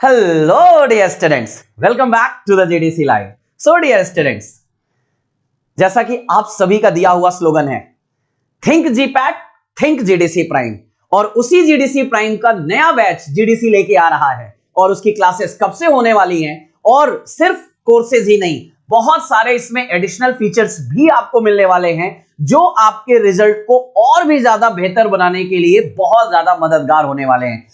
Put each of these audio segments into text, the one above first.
Hello dear students, welcome back to the GDC Live. So dear students, जैसा कि आप सभी का दिया हुआ स्लोगन है think GPAT think GDC prime, और उसी जीडीसी प्राइम का नया बैच जीडीसी लेके आ रहा है और उसकी क्लासेस कब से होने वाली हैं, और सिर्फ कोर्सेज ही नहीं, बहुत सारे इसमें एडिशनल फीचर्स भी आपको मिलने वाले हैं जो आपके रिजल्ट को और भी ज्यादा बेहतर बनाने के लिए बहुत ज्यादा मददगार होने वाले हैं।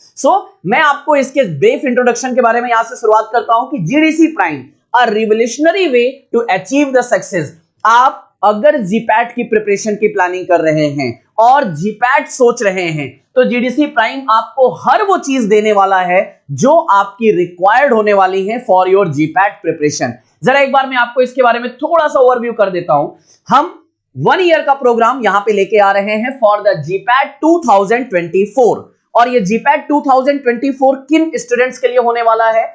मैं आपको इसके ब्रीफ इंट्रोडक्शन के बारे में यहां से शुरुआत करता हूं कि GDC prime a revolutionary way to achieve the success. आप अगर जीपैट की प्रिपरेशन की प्लानिंग कर रहे हैं और जीपैट सोच रहे हैं तो जीडीसी प्राइम आपको हर वो चीज देने वाला है जो आपकी रिक्वायर्ड होने वाली है फॉर योर जीपैट प्रिपरेशन। जरा एक बार मैं आपको इसके बारे में थोड़ा सा ओवरव्यू कर देता हूं। हम 1 ईयर का प्रोग्राम यहां पे लेके आ रहे हैं फॉर द जीपैट 2024, और ये जीपैट 2024 किन स्टूडेंट्स के लिए होने वाला है?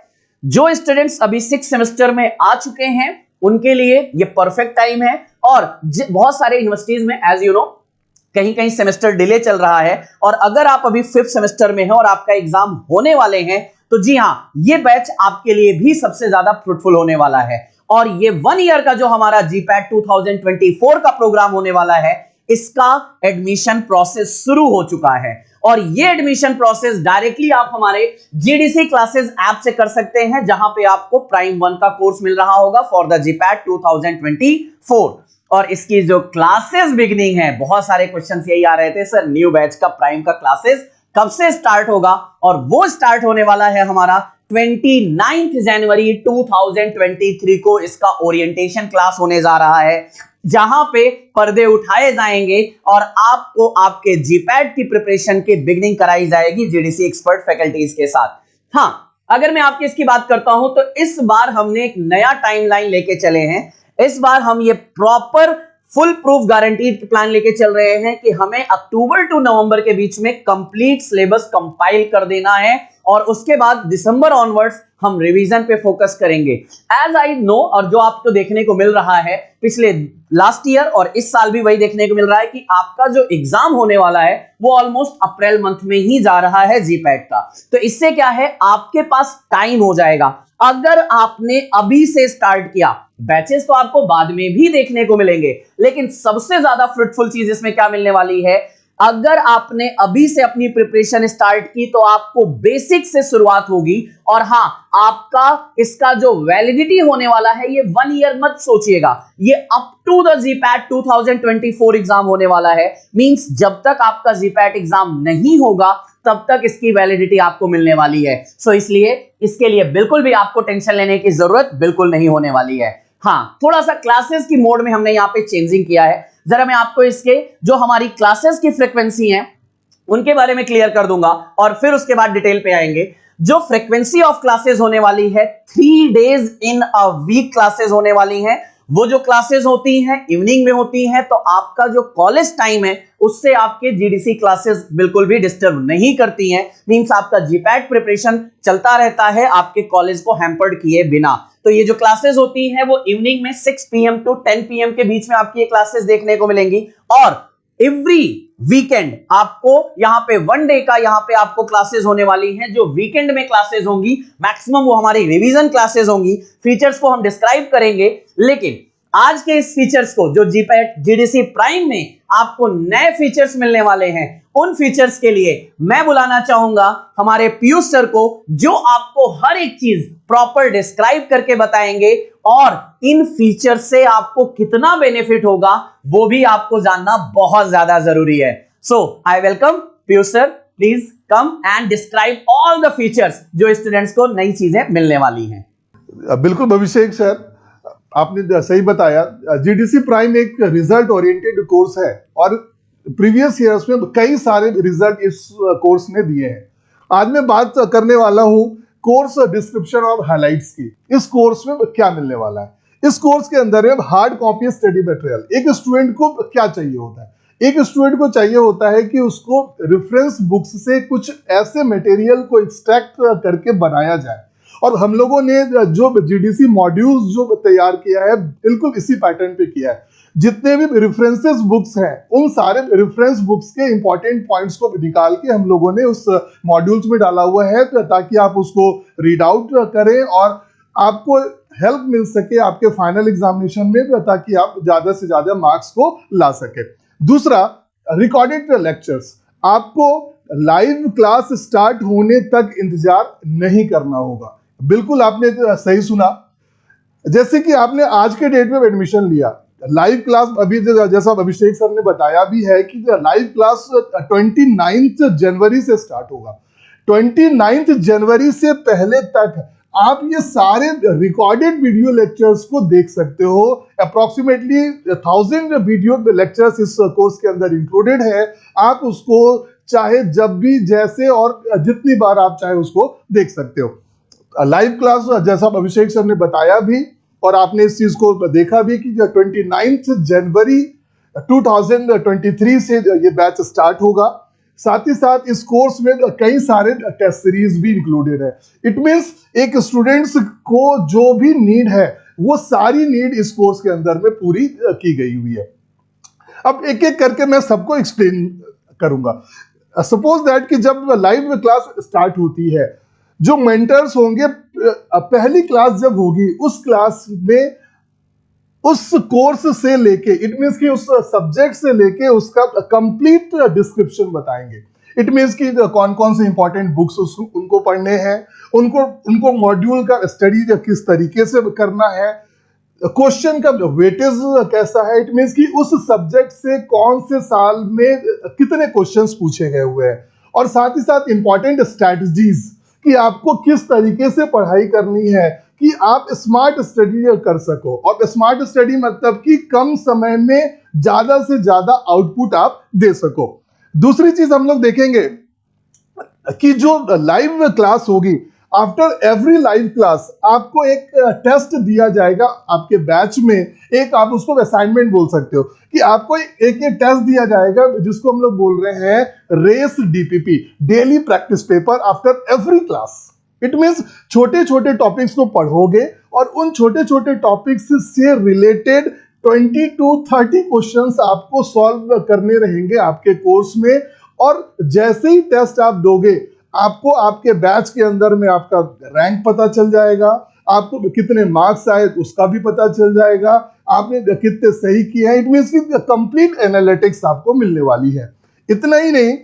जो स्टूडेंट्स अभी 6 सेमेस्टर में आ चुके हैं उनके लिए ये परफेक्ट टाइम है, और बहुत सारे यूनिवर्सिटीज में एज यू नो कहीं कहीं सेमेस्टर डिले चल रहा है, और अगर आप अभी 5th सेमेस्टर में हैं और आपका एग्जाम होने वाले हैं तो जी हां, ये बैच आपके लिए भी सबसे ज्यादा फ्रूटफुल होने वाला है। और ये 1 ईयर का जो हमारा जीपैट 2024 का प्रोग्राम होने वाला है, इसका एडमिशन प्रोसेस शुरू हो चुका है, और ये एडमिशन प्रोसेस डायरेक्टली आप हमारे जीडीसी क्लासेस ऐप से कर सकते हैं, जहां पे आपको प्राइम 1 का कोर्स मिल रहा होगा फॉर द जीपैट 2024। और इसकी जो क्लासेस बिगनिंग है, बहुत सारे क्वेश्चंस यही आ रहे थे सर न्यू बैच का प्राइम का क्लासेस कब से स्टार्ट होगा, और वो स्टार्ट होने वाला है हमारा 29 जनवरी 2023 को। इसका ओरिएंटेशन क्लास होने जा रहा है जहां पे पर्दे उठाए जाएंगे और आपको आपके जीपैट की प्रिपरेशन की बिगनिंग कराई जाएगी जीडीसी एक्सपर्ट फैकल्टीज के साथ। हाँ, अगर मैं आपकी इसकी बात करता हूं तो इस बार हमने एक नया टाइमलाइन लेके चले हैं। इस बार हम ये proper full proof guaranteed plan लेके चल रहे हैं कि हमें अक्टूबर टू नवंबर के बीच में कंप्लीट सिलेबस कंपाइल कर देना है, और उसके बाद दिसंबर ऑनवर्ड्स हम रिवीजन पे फोकस करेंगे। एज आई नो, और जो आपको देखने को मिल रहा है पिछले लास्ट ईयर और इस साल भी वही देखने को मिल रहा है कि आपका जो एग्जाम होने वाला है वो ऑलमोस्ट अप्रैल मंथ में ही जा रहा है जीपैट का। तो इससे क्या है, आपके पास टाइम हो जाएगा। अगर आपने अभी से स्टार्ट किया, बैचेस तो आपको बाद में भी देखने को मिलेंगे, लेकिन सबसे ज्यादा फ्रूटफुल चीज इसमें क्या मिलने वाली है, अगर आपने अभी से अपनी प्रिपरेशन स्टार्ट की तो आपको बेसिक से शुरुआत होगी। और हां, आपका इसका जो वैलिडिटी होने वाला है ये 1 ईयर मत सोचिएगा, ये up to the GPAT 2024 exam होने वाला है। मींस जब तक आपका जीपैट एग्जाम नहीं होगा तब तक इसकी वैलिडिटी आपको मिलने वाली है। इसलिए इसके लिए बिल्कुल भी आपको टेंशन लेने की जरूरत बिल्कुल नहीं होने वाली है। हाँ, थोड़ा सा क्लासेस की मोड में हमने यहाँ पे चेंजिंग किया है। जरा मैं आपको इसके जो हमारी क्लासेस की फ्रीक्वेंसी है उनके बारे में क्लियर कर दूंगा, और फिर उसके बाद डिटेल पे आएंगे। जो फ्रीक्वेंसी ऑफ क्लासेस होने वाली है, 3 days in a week classes होने वाली हैं। वो जो क्लासेस होती हैं इवनिंग में होती हैं, तो आपका जो कॉलेज टाइम है उससे आपके जीडीसी क्लासेस बिल्कुल भी डिस्टर्ब नहीं करती हैं। मींस आपका जीपैट प्रिपरेशन चलता रहता है आपके कॉलेज को हैम्पर्ड किए बिना। तो ये जो क्लासेस होती हैं वो इवनिंग में 6 PM टू 10 PM के बीच में आपकी ये क्लासेस देखने को मिलेंगी, और एवरी वीकेंड आपको यहां पे 1 डे का यहां पे आपको क्लासेस होने वाली हैं। जो वीकेंड में क्लासेस होंगी मैक्सिमम वो हमारी रिवीजन क्लासेस होंगी। फीचर्स को हम डिस्क्राइब करेंगे, लेकिन आज के इस फीचर्स को जो जीपैट जीडीसी प्राइम में आपको नए फीचर्स मिलने वाले हैं, उन फीचर्स के लिए मैं बुलाना चाहूंगा हमारे पीयूष सर को, जो आपको हर एक चीज प्रॉपर डिस्क्राइब करके बताएंगे, और इन फीचर से आपको कितना बेनिफिट होगा वो भी आपको जानना बहुत ज्यादा जरूरी है। So I welcome Piyush sir, please come and describe all the features जो स्टूडेंट्स को नई चीजें मिलने वाली हैं। बिल्कुल अभिषेक सर, आपने सही बताया। जीडीसी प्राइम एक रिजल्ट ओरिएंटेड कोर्स है, और प्रीवियस ईयर्स में कई सारे रिजल्ट इस कोर्स ने दिए हैं। आज मैं बात करने वाला हूं कोर्स डिस्क्रिप्शन और हाइलाइट्स की। इस कोर्स में क्या मिलने वाला है? इस कोर्स के अंदर हार्ड कॉपी स्टडी मटेरियल एक स्टूडेंट को क्या चाहिए होता है? एक स्टूडेंट को चाहिए होता है कि उसको रेफरेंस बुक्स से कुछ ऐसे मटेरियल को एक्सट्रैक्ट करके बनाया जाए, और हम लोगों ने जो जीडीसी मॉड्यूल्स जो तैयार किया है बिल्कुल इसी पैटर्न पे किया है। जितने भी रेफरेंसेस बुक्स हैं उन सारे रेफरेंस बुक्स के इंपॉर्टेंट पॉइंट्स को निकाल के हम लोगों ने उस मॉड्यूल्स में डाला हुआ है, ताकि आप उसको रीड आउट करें और आपको हेल्प मिल सके आपके फाइनल एग्जामिनेशन में, ताकि आप ज्यादा से ज्यादा मार्क्स को ला सके। दूसरा, रिकॉर्डेड लेक्चर्स। आपको लाइव क्लास स्टार्ट होने तक इंतजार नहीं करना होगा। बिल्कुल आपने सही सुना। जैसे कि आपने आज के डेट में एडमिशन लिया, लाइव क्लास अभी जैसा अभिषेक सर ने बताया भी है कि लाइव क्लास 29 जनवरी से स्टार्ट होगा। 29 जनवरी से पहले तक आप ये सारे रिकॉर्डेड वीडियो लेक्चर्स को देख सकते हो। अप्रोक्सीमेटली 1000 वीडियो लेक्चर्स इस कोर्स के अंदर इंक्लूडेड है। आप उसको चाहे जब भी, जैसे और जितनी बार आप चाहे उसको देख सकते हो। लाइव क्लास जैसा अभिषेक सर ने बताया भी और आपने इस चीज को देखा भी कि 29 जनवरी 2023 से ये बैच स्टार्ट होगा। साथ ही साथ इस कोर्स में कई सारे टेस्ट सीरीज भी इंक्लूडेड है। इट मींस एक स्टूडेंट्स को जो भी नीड है वो सारी नीड इस कोर्स के अंदर में पूरी की गई हुई है। अब एक एक करके मैं सबको एक्सप्लेन करूंगा। सपोज दैट कि जब लाइव क्लास स्टार्ट होती है, जो मेंटर्स होंगे, पहली क्लास जब होगी उस क्लास में उस कोर्स से लेके, इट मींस कि उस सब्जेक्ट से लेके उसका कंप्लीट डिस्क्रिप्शन बताएंगे। इट मींस कि कौन कौन से इंपॉर्टेंट बुक्स उनको पढ़ने हैं, उनको मॉड्यूल का स्टडी किस तरीके से करना है, क्वेश्चन का वेटेज कैसा है। इट मींस कि उस सब्जेक्ट से कौन से साल में कितने क्वेश्चंस पूछे गए हुए हैं, और साथ ही साथ इंपॉर्टेंट स्ट्रैटेजीज कि आपको किस तरीके से पढ़ाई करनी है कि आप स्मार्ट स्टडी कर सको। और स्मार्ट स्टडी मतलब कि कम समय में ज्यादा से ज्यादा आउटपुट आप दे सको। दूसरी चीज हम लोग देखेंगे कि जो लाइव क्लास होगी, आफ्टर एवरी लाइव क्लास आपको एक टेस्ट दिया जाएगा आपके बैच में। एक आप उसको असाइनमेंट बोल सकते हो कि आपको एक टेस्ट दिया जाएगा जिसको हम लोग बोल रहे हैं race DPP, daily practice paper after every class. It means छोटे छोटे टॉपिक्स को पढ़ोगे और उन छोटे छोटे टॉपिक्स से रिलेटेड 20 to 30 क्वेश्चंस आपको सॉल्व करने रहेंगे आपके कोर्स में। और जैसे ही टेस्ट आप दोगे, आपको आपके बैच के अंदर में आपका रैंक पता चल जाएगा, आपको कितने मार्क्स आए उसका भी पता चल जाएगा, आपने कितने सही किए हैं। इट मींस कि कंप्लीट एनालिटिक्स आपको मिलने वाली है। इतना ही नहीं,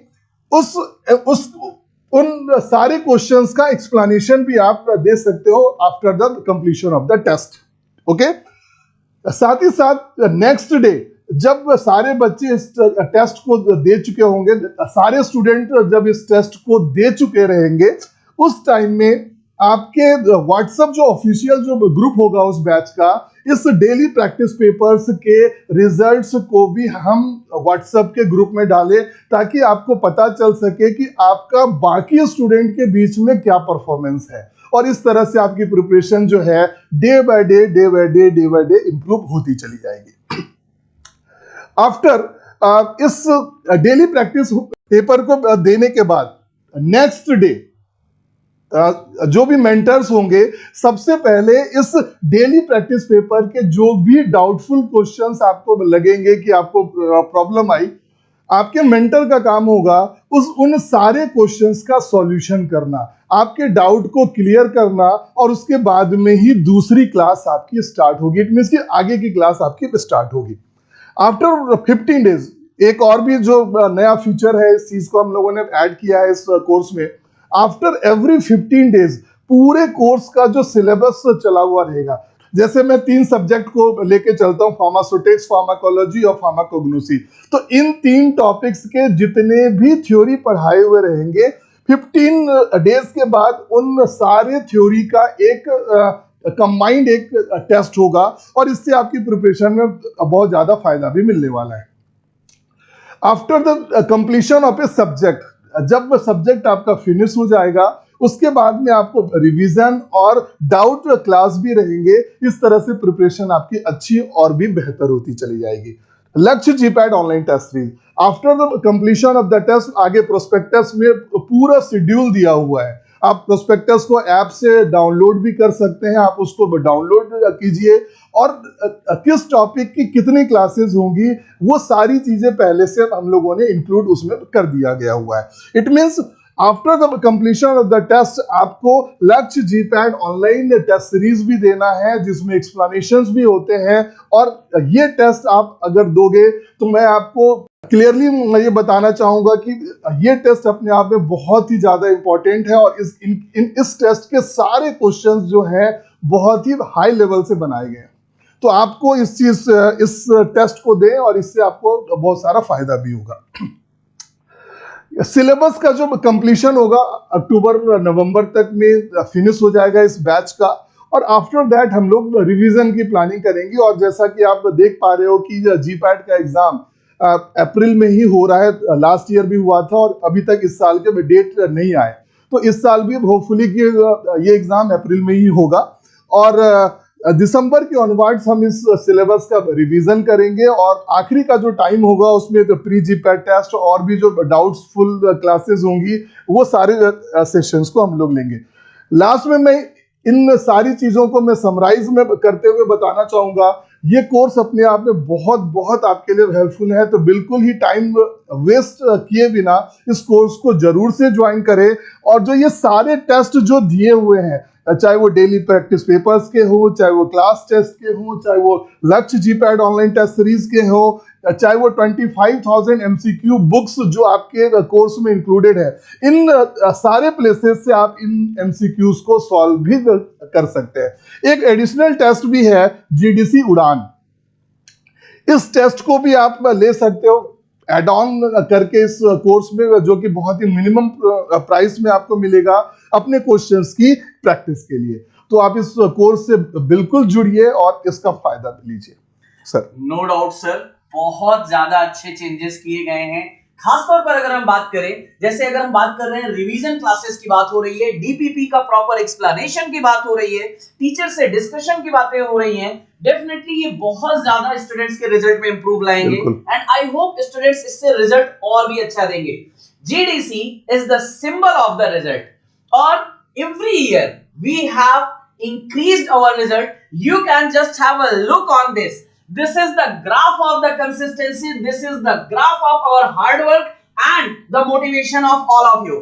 उन सारे क्वेश्चंस का एक्सप्लेनेशन भी आप दे सकते हो after the completion of the test. Okay, साथ ही साथ नेक्स्ट डे जब सारे बच्चे इस टेस्ट को दे चुके होंगे, सारे स्टूडेंट जब इस टेस्ट को दे चुके रहेंगे, उस टाइम में आपके व्हाट्सएप जो ऑफिशियल जो ग्रुप होगा उस बैच का, इस डेली प्रैक्टिस पेपर्स के रिजल्ट्स को भी हम व्हाट्सएप के ग्रुप में डालें, ताकि आपको पता चल सके कि आपका बाकी स्टूडेंट के बीच में क्या परफॉर्मेंस है। और इस तरह से आपकी प्रिपरेशन जो है डे बाय डे इंप्रूव होती चली जाएगी। आफ्टर इस डेली प्रैक्टिस पेपर को देने के बाद नेक्स्ट डे जो भी मेंटर्स होंगे, सबसे पहले इस डेली प्रैक्टिस पेपर के जो भी डाउटफुल क्वेश्चंस आपको लगेंगे कि आपको प्रॉब्लम आई, आपके मेंटर का काम होगा उन सारे क्वेश्चंस का सॉल्यूशन करना, आपके डाउट को क्लियर करना, और उसके बाद में ही दूसरी क्लास आपकी स्टार्ट होगी। इट मींस कि आगे की क्लास आपकी स्टार्ट होगी। आफ्टर 15 डेज एक और भी जो नया फीचर है, इस चीज को हम लोगों ने ऐड किया है इस कोर्स में। आफ्टर एवरी 15 डेज पूरे कोर्स का जो सिलेबस चला हुआ रहेगा, जैसे मैं 3 सब्जेक्ट को लेके चलता हूं, फार्मास्यूटिक्स, फार्माकोलॉजी और फार्माकोग्नोसी, तो इन 3 टॉपिक्स के जितने भी थ्योरी पढ़ाए हुए रहेंगे, 15 डेज के बाद उन सारे थ्योरी का एक कंबाइंड एक टेस्ट होगा, और इससे आपकी प्रिपरेशन में बहुत ज्यादा फायदा भी मिलने वाला है। After the completion of a subject, जब सब्जेक्ट आपका फिनिश हो जाएगा, उसके बाद में आपको रिवीजन और डाउट क्लास भी रहेंगे। इस तरह से प्रिपरेशन आपकी अच्छी और भी बेहतर होती चली जाएगी। Lakshya GPAT online test series, after the completion of the test, आगे प्रोस्पेक्टस में पूरा शेड्यूल दिया हुआ है। आप प्रोस्पेक्टस को ऐप से डाउनलोड भी कर सकते हैं, आप उसको डाउनलोड कीजिए और किस टॉपिक की कितनी क्लासेस होंगी वो सारी चीजें पहले से हम लोगों ने इंक्लूड उसमें कर दिया गया हुआ है। It means after the completion of the test आपको Lakshya GPAT online test series भी देना है जिसमें एक्सप्लेनेशंस भी होते हैं, और ये टेस्ट आप अगर दोगे तो मैं आपको क्लियरली मैं ये बताना चाहूंगा कि ये टेस्ट अपने आप में बहुत ही ज्यादा इंपॉर्टेंट है, और इस टेस्ट के सारे क्वेश्चंस जो हैं बहुत ही हाई लेवल से बनाए गए हैं। तो आपको इस टेस्ट को दें और इससे आपको बहुत सारा फायदा भी होगा। सिलेबस का जो कंप्लीशन होगा अक्टूबर नवंबर तक में फिनिश हो जाएगा इस बैच का, और आफ्टर दैट हम लोग रिवीजन की प्लानिंग करेंगे। और जैसा कि आप देख पा रहे हो कि जीपैट का एग्जाम अप्रैल में ही हो रहा है, लास्ट ईयर भी हुआ था और अभी तक इस साल के डेट नहीं आए, तो इस साल भी होपफुली कि ये एग्जाम अप्रैल में ही होगा, और दिसंबर के ऑनवर्ड्स हम इस सिलेबस का रिवीजन करेंगे, और आखिरी का जो टाइम होगा उसमें प्री जीपैट टेस्ट और भी जो डाउट्सफुल क्लासेस होंगी वो सारे सेशंस को हम लोग लेंगे। लास्ट में मैं इन सारी चीजों को मैं समराइज में करते हुए बताना चाहूंगा, ये कोर्स अपने आप में बहुत बहुत आपके लिए हेल्पफुल है, तो बिल्कुल ही टाइम वेस्ट किए बिना इस कोर्स को जरूर से ज्वाइन करें। और जो ये सारे टेस्ट जो दिए हुए हैं, चाहे वो डेली प्रैक्टिस पेपर्स के हो, चाहे वो क्लास टेस्ट के हो, चाहे वो लक्ष्य जीपैट ऑनलाइन टेस्ट सीरीज के हो, चाहे वो 25,000 एमसीक्यू बुक्स जो आपके कोर्स में इंक्लूडेड है, इन सारे प्लेसेस से आप इन एमसीक्यूज को सॉल्व भी कर सकते हैं। एक एडिशनल टेस्ट भी है जीडीसी उड़ान, इस टेस्ट को भी आप ले सकते हो एड ऑन करके इस कोर्स में, जो कि बहुत ही मिनिमम प्राइस में आपको मिलेगा अपने क्वेश्चंस की प्रैक्टिस के लिए। तो आप इस कोर्स से बिल्कुल जुड़िए और इसका फायदा लीजिए। सर नो डाउट सर, बहुत ज्यादा अच्छे चेंजेस किए गए हैं। खासतौर पर अगर हम बात करें, जैसे अगर हम बात कर रहे हैं रिवीजन क्लासेस की बात हो रही है, डीपीपी का प्रॉपर एक्सप्लेनेशन की बात हो रही है, टीचर से डिस्कशन की बातें हो रही हैं, डेफिनेटली ये बहुत ज्यादा स्टूडेंट्स के रिजल्ट में इंप्रूव लाएंगे, एंड आई होप स्टूडेंट्स इससे रिजल्ट और भी अच्छा देंगे। GDC is the symbol of the result, और every year we have increased our result. You can just have a look on this. This is the graph of the consistency. This is the graph of our hard work and the motivation of all of you.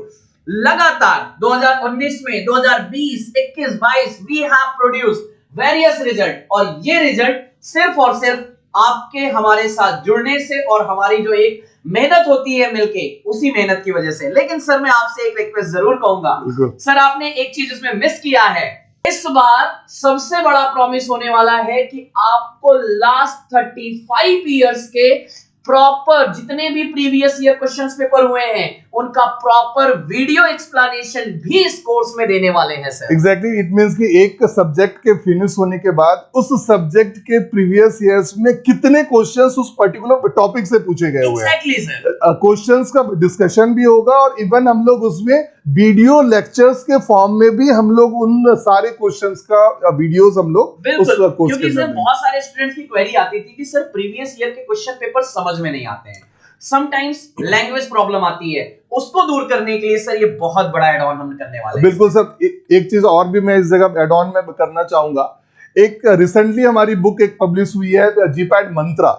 लगातार 2019 में 2020, 21, 22 we have produced various result, और ये result सिर्फ और सिर्फ आपके हमारे साथ जुड़ने से और हमारी जो एक मेहनत होती है मिलके, उसी मेहनत की वजह से। लेकिन सर मैं आपसे एक रिक्वेस्ट जरूर कहूंगा, सर आपने एक चीज उसमें मिस किया है। इस बार सबसे बड़ा प्रॉमिस होने वाला है कि आपको लास्ट 35 इयर्स के प्रॉपर जितने भी प्रीवियस ईयर क्वेश्चंस पेपर हुए हैं उनका प्रॉपर वीडियो एक्सप्लेनेशन भी इस कोर्स में देने वाले हैं सर। एग्जैक्टली, इट मींस कि एक सब्जेक्ट के फिनिश होने के बाद उस सब्जेक्ट के प्रीवियस ईयर्स में कितने क्वेश्चंस उस पर्टिकुलर टॉपिक से पूछे गए हुए हैं, एग्जैक्टली सर, क्वेश्चंस का डिस्कशन भी होगा, और इवन हम लोग उसमें वीडियो लेक्चर्स के फॉर्म में भी हम लोग उन सारे क्वेश्चंस का वीडियोस हम लोग उस कोर्स के अंदर। बहुत सारे स्टूडेंट्स की क्वेरी आती थी कि सर प्रीवियस ईयर के क्वेश्चन पेपर समझ में नहीं आते हैं, समटाइम्स लैंग्वेज प्रॉब्लम आती है, उसको दूर करने के लिए सर ये बहुत बड़ा एड ऑन हम करने वाले हैं। बिल्कुल सर, एक चीज और भी मैं इस जगह एड ऑन में करना चाहूंगा। एक रिसेंटली हमारी बुक एक पब्लिश हुई है जीपैट मंत्रा,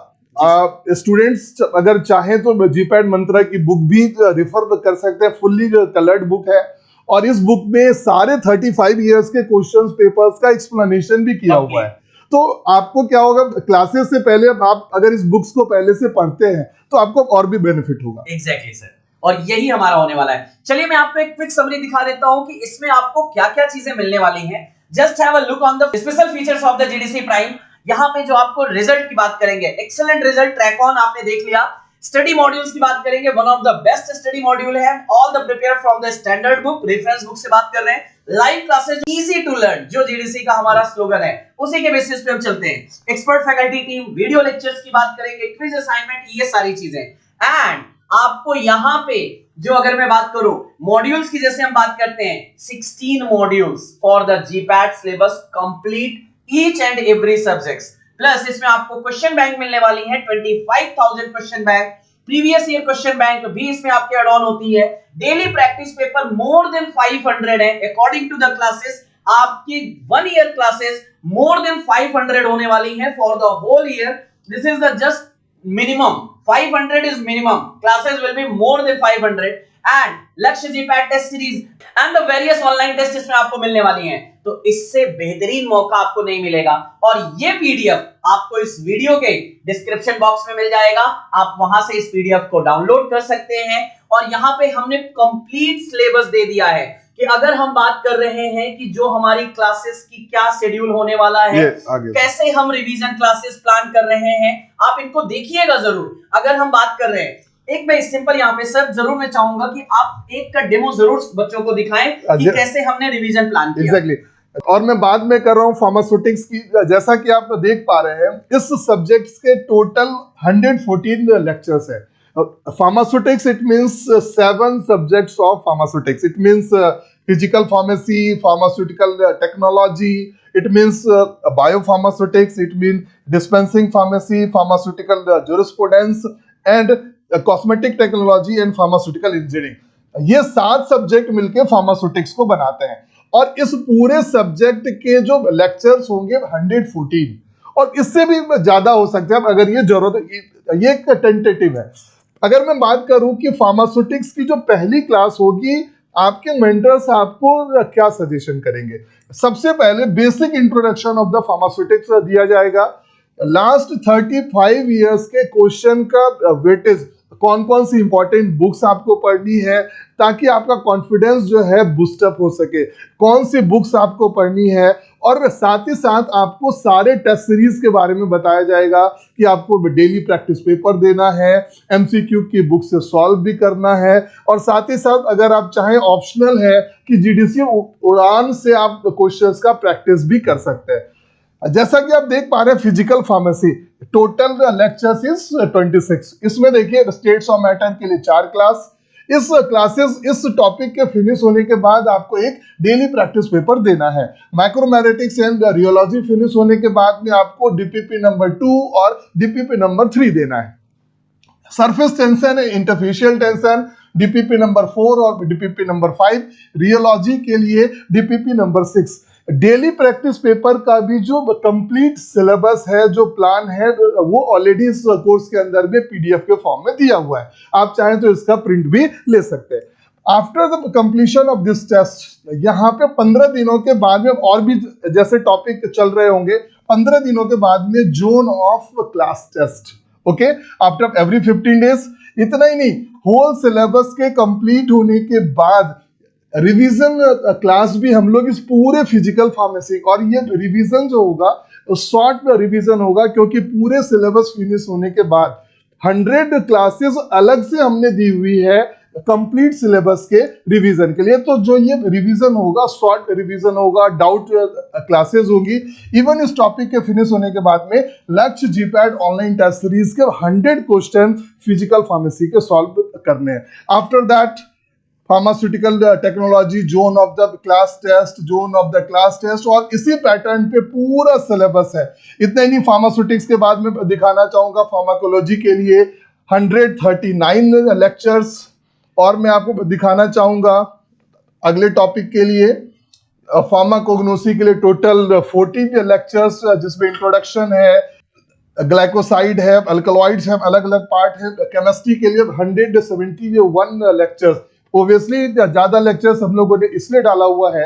स्टूडेंट्स अगर चाहें तो जीपैट मंत्रा की बुक भी रिफर कर सकते हैं, फुल्ली कलर्ड बुक है, और इस बुक में सारे 35 इयर्स के क्वेश्चंस पेपर्स का एक्सप्लेनेशन भी किया हुआ है। तो आपको क्या होगा, क्लासेस से पहले आप अगर इस बुक्स को पहले से पढ़ते हैं तो आपको और भी बेनिफिट होगा। एग्जैक्टली सर, और यही हमारा होने वाला है। चलिए मैं आपको एक क्विक समरी दिखा देता हूं कि इसमें आपको क्या-क्या चीजें मिलने वाली हैं। Just have a look on the special features of the GDC prime. यहाँ पे जो आपको रिजल्ट की बात करेंगे, एक्सीलेंट रिजल्ट ट्रैक ऑन आपने देख लिया। स्टडी मॉड्यूल्स की बात करेंगे, one of the best study module है, all the prepare from the standard book, reference book से बात कर रहे हैं। Live classes easy to learn, जो जीडीसी का हमारा स्लोगन है, उसी के बेसिस पे हम चलते हैं। Expert faculty team, video lectures की बात करेंगे, क्विज असाइनमेंट, ये सारी चीजें। एंड आपको यहाँ पे जो अगर मैं बात करूं मॉड्यूल्स की, जैसे हम बात करते हैं 16 modules for the GPAT syllabus complete each and every subjects, plus इसमें आपको क्वेश्चन बैंक मिलने वाली है 25,000 question bank, previous year question bank भी इसमें आपके एड ऑन होती है। Daily practice paper more than 500 है अकॉर्डिंग टू द क्लासेस। आपकी 1 ईयर क्लासेस मोर देन 500 होने वाली है for the whole year. This is the just minimum, 500 is minimum, classes will be more than 500 and Lakshya GPAT test series and the various online test इसमें आपको मिलने वाली हैं। तो इससे बेहतरीन मौका आपको नहीं मिलेगा। और ये पीडीएफ आपको इस वीडियो के डिस्क्रिप्शन बॉक्स में मिल जाएगा, आप वहां से इस पीडीएफ को डाउनलोड कर सकते हैं। और यहां पे हमने कंप्लीट सिलेबस दे दिया है कि अगर हम बात कर रहे हैं कि जो हमारी क्लासेस की क्या शेड्यूल होने वाला है, कैसे हम रिवीजन क्लासेस प्लान कर रहे हैं, आप इनको देखिएगा जरूर। अगर हम बात कर रहे हैं, एक मैं सिंपल यहाँ पे सर जरूर मैं चाहूंगा कि आप एक का डेमो जरूर बच्चों को दिखाएं कि कैसे हमने रिवीजन प्लान किया। एग्जैक्टली। और मैं बाद में कर रहा हूँ फार्मास्यूटिक्स की। जैसा कि आप देख पा रहे हैं, इस सब्जेक्ट्स के टोटल 114 लेक्चर्स है। Pharmaceutics, it means 7 subjects of pharmaceutics. It means physical pharmacy, pharmaceutical technology. It means biopharmaceutics. It means dispensing pharmacy, pharmaceutical jurisprudence, and cosmetic technology and pharmaceutical engineering. ये 7 सब्जेक्ट मिलके pharmaceutics को बनाते हैं। और इस पूरे subject के जो लेक्चर्स होंगे 114, और इससे भी ज्यादा हो सकते हैं अगर ये जरूरत। ये एक टेंटेटिव है। अगर मैं बात करूं कि फार्मास्यूटिक्स की जो पहली क्लास होगी, आपके मेंटर्स आपको क्या सजेशन करेंगे? सबसे पहले basic introduction of the pharmaceutics दिया जाएगा। लास्ट 35 इयर्स के क्वेश्चन का वेटेज, कौन कौन सी इंपॉर्टेंट बुक्स आपको पढ़नी है ताकि आपका कॉन्फिडेंस जो है बूस्टअप हो सके, कौन सी बुक्स आपको पढ़नी है, और साथ ही साथ आपको सारे टेस्ट सीरीज के बारे में बताया जाएगा कि आपको डेली प्रैक्टिस पेपर देना है, एमसीक्यू की बुक से सॉल्व भी करना है, और साथ ही साथ अगर आप चाहें ऑप्शनल है कि जीडीसी उड़ान से आप क्वेश्चंस का प्रैक्टिस भी कर सकते हैं। जैसा कि आप देख पा रहे हैं, physical pharmacy total lectures is 26। इसमें देखिए स्टेट्स ऑफ मैटर के लिए 4 क्लास। इस टॉपिक के फिनिश होने के बाद आपको एक डेली प्रैक्टिस पेपर देना है। माइक्रोमैग्नेटिक्स एंड रियोलॉजी फिनिश होने के बाद में आपको डीपीपी नंबर 2 और डीपीपी नंबर 3 देना है। Surface tension, interfacial tension DPP number 4 और डीपीपी नंबर 5। रियोलॉजी के लिए DPP number 6। Daily practice paper का भी जो कंप्लीट सिलेबस है, जो प्लान है, वो ऑलरेडी इस कोर्स के अंदर में पीडीएफ के फॉर्म में दिया हुआ है। आप चाहें तो इसका प्रिंट भी ले सकते हैं। After the completion of this test, यहाँ पे 15 दिनों के बाद में और भी जैसे टॉपिक चल रहे होंगे, 15 दिनों के बाद में zone of class test, okay, after every 15 days. इतना ही नहीं, होल सिलेबस के कंप्लीट होने के बाद रिवीजन क्लास भी हम लोग इस पूरे फिजिकल फार्मेसी, और ये रिवीजन जो होगा शॉर्ट रिवीजन होगा, क्योंकि पूरे सिलेबस फिनिश होने के बाद 100 क्लासेस अलग से हमने दी हुई है कंप्लीट सिलेबस के रिवीजन के लिए। तो जो ये रिवीजन होगा, शॉर्ट रिवीजन होगा, डाउट क्लासेस होगी। इवन इस टॉपिक के फिनिश होने के बाद में लक्ष्य जीपैट ऑनलाइन टेस्ट सीरीज के 100 क्वेश्चन फिजिकल फार्मेसी के सॉल्व करने हैं। After that pharmaceutical technology, zone of the class test, zone of the class test, और इसी पैटर्न पे पूरा सिलेबस है। इतना ही नहीं, फार्मास्यूटिक्स के बाद में दिखाना चाहूंगा फार्माकोलॉजी के लिए 139 लेक्चर्स, और मैं आपको दिखाना चाहूंगा अगले टॉपिक के लिए फार्माकोग्नोसी के लिए टोटल 14 लेक्चर्स, जिसमें इंट्रोडक्शन है, ग्लाइकोसाइड है, अल्कलॉइड्स है, अलग अलग पार्ट है। केमिस्ट्री के लिए 171 लेक्चर्स। ओब्वियसली ज्यादा लेक्चर्स हम लोगों ने इसलिए डाला हुआ है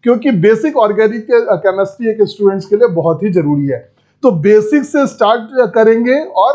क्योंकि बेसिक ऑर्गेनिक केमिस्ट्री एक स्टूडेंट्स के लिए बहुत ही जरूरी है। तो बेसिक से स्टार्ट करेंगे और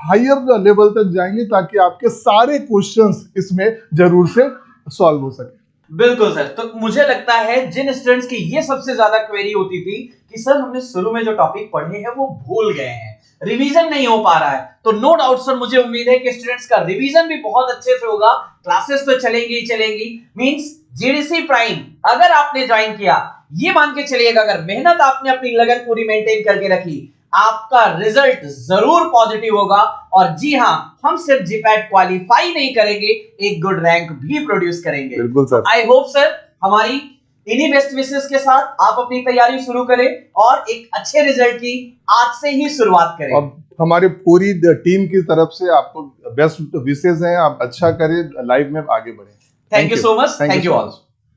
हायर लेवल तक जाएंगे ताकि आपके सारे क्वेश्चंस इसमें जरूर से सॉल्व हो सके। बिल्कुल सर। तो मुझे लगता है जिन स्टूडेंट्स की ये सबसे ज्यादा क्वेरी होती थी कि सर हमने शुरू में जो टॉपिक पढ़े हैं वो भूल गए हैं, रिवीजन नहीं हो पा रहा है, तो नो डाउट सर मुझे उम्मीद है कि स्टूडेंट्स का रिवीजन भी बहुत अच्छे से होगा। क्लासेस तो चलेंगी ही चलेंगी। मींस जीडीसी प्राइम अगर आपने ज्वाइन किया, ये मान के चलिएगा अगर मेहनत आपने अपनी लगन पूरी मेंटेन करके रखी, आपका रिजल्ट जरूर पॉजिटिव होगा। और जी हां, हम सिर्फ जीपैट क्वालिफाई नहीं करेंगे, एक गुड रैंक भी प्रोड्यूस करेंगे। बिल्कुल सर। आई होप सर हमारी इन्हीं बेस्ट विशेस के साथ आप अपनी तैयारी शुरू करें और एक अच्छे रिजल्ट की आज से ही शुरुआत करें। अब हमारे पूरी टीम की तरफ से आपको बेस्ट विशेष हैं, आप अच्छा करें, लाइफ में आगे बढ़ें। Thank you so much, thank you all.